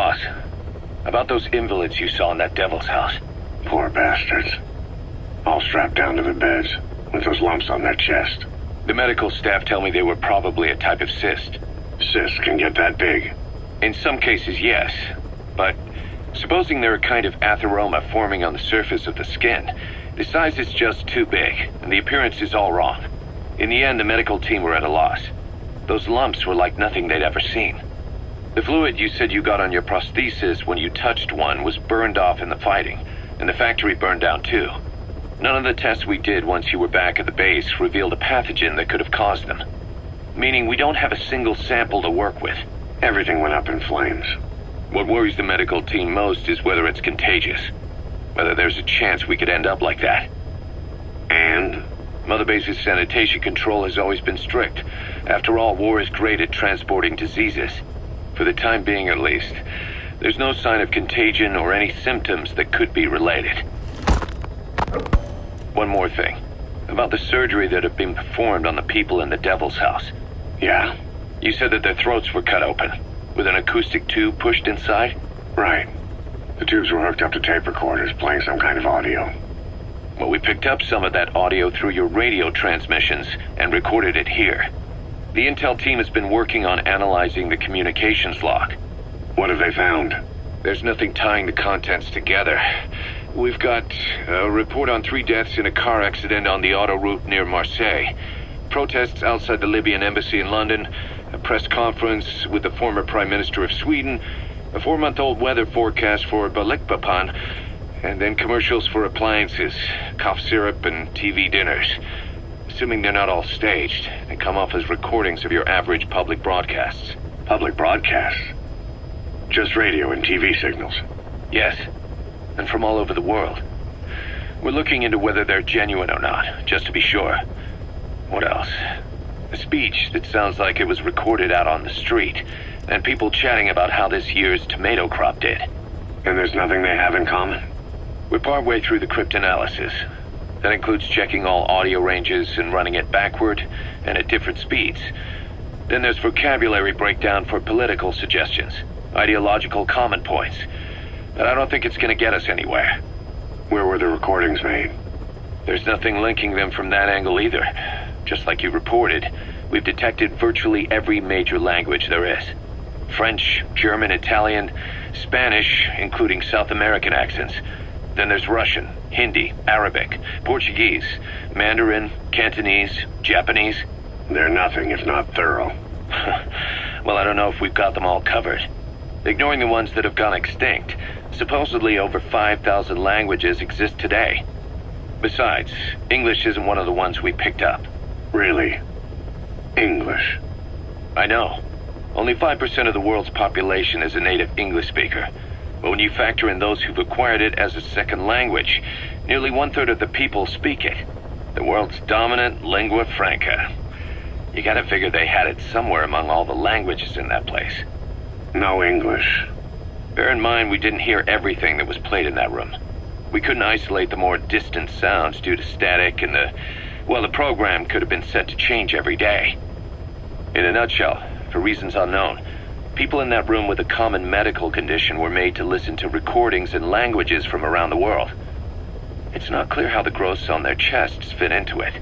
Boss, about those invalids you saw in that devil's house. Poor bastards. All strapped down to the beds, with those lumps on their chest. The medical staff tell me they were probably a type of cyst. Cysts can get that big? In some cases, yes. But supposing they're a kind of atheroma forming on the surface of the skin, the size is just too big, and the appearance is all wrong. In the end, the medical team were at a loss. Those lumps were like nothing they'd ever seen. The fluid you said you got on your prosthesis when you touched one was burned off in the fighting, and the factory burned down too. None of the tests we did once you were back at the base revealed a pathogen that could have caused them. Meaning we don't have a single sample to work with. Everything went up in flames. What worries the medical team most is whether it's contagious. Whether there's a chance we could end up like that. And? Mother Base's sanitation control has always been strict. After all, war is great at transporting diseases. For the time being at least, there's no sign of contagion or any symptoms that could be related. One more thing. About the surgery that had been performed on the people in the Devil's House. Yeah? You said that their throats were cut open, with an acoustic tube pushed inside? Right. The tubes were hooked up to tape recorders, playing some kind of audio. Well, we picked up some of that audio through your radio transmissions and recorded it here. The intel team has been working on analyzing the communications log. What have they found? There's nothing tying the contents together. We've got a report on 3 deaths in a car accident on the autoroute near Marseille, protests outside the Libyan embassy in London, a press conference with the former Prime Minister of Sweden, a 4-month-old weather forecast for Balikpapan, and then commercials for appliances, cough syrup, and TV dinners. Assuming they're not all staged, they come off as recordings of your average public broadcasts. Public broadcasts? Just radio and TV signals? Yes, and from all over the world. We're looking into whether they're genuine or not, just to be sure. What else? A speech that sounds like it was recorded out on the street, and people chatting about how this year's tomato crop did. And there's nothing they have in common? We're partway through the cryptanalysis. That includes checking all audio ranges and running it backward and at different speeds. Then there's vocabulary breakdown for political suggestions, ideological common points. But I don't think it's going to get us anywhere. Where were the recordings made? There's nothing linking them from that angle either. Just like you reported, we've detected virtually every major language there is. French, German, Italian, Spanish, including South American accents. Then there's Russian, Hindi, Arabic, Portuguese, Mandarin, Cantonese, Japanese. They're nothing if not thorough. Well, I don't know if we've got them all covered. Ignoring the ones that have gone extinct, supposedly over 5,000 languages exist today. Besides, English isn't one of the ones we picked up. Really? English? I know. Only 5% of the world's population is a native English speaker. But when you factor in those who've acquired it as a second language, nearly 1/3 of the people speak it. The world's dominant lingua franca. You gotta figure they had it somewhere among all the languages in that place. No English. Bear in mind we didn't hear everything that was played in that room. We couldn't isolate the more distant sounds due to static and the program could have been set to change every day. In a nutshell, for reasons unknown, people in that room with a common medical condition were made to listen to recordings in languages from around the world. It's not clear how the growths on their chests fit into it.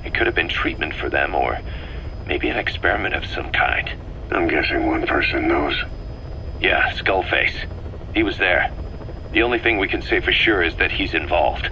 It could have been treatment for them, or maybe an experiment of some kind. I'm guessing one person knows. Yeah, Skullface. He was there. The only thing we can say for sure is that he's involved.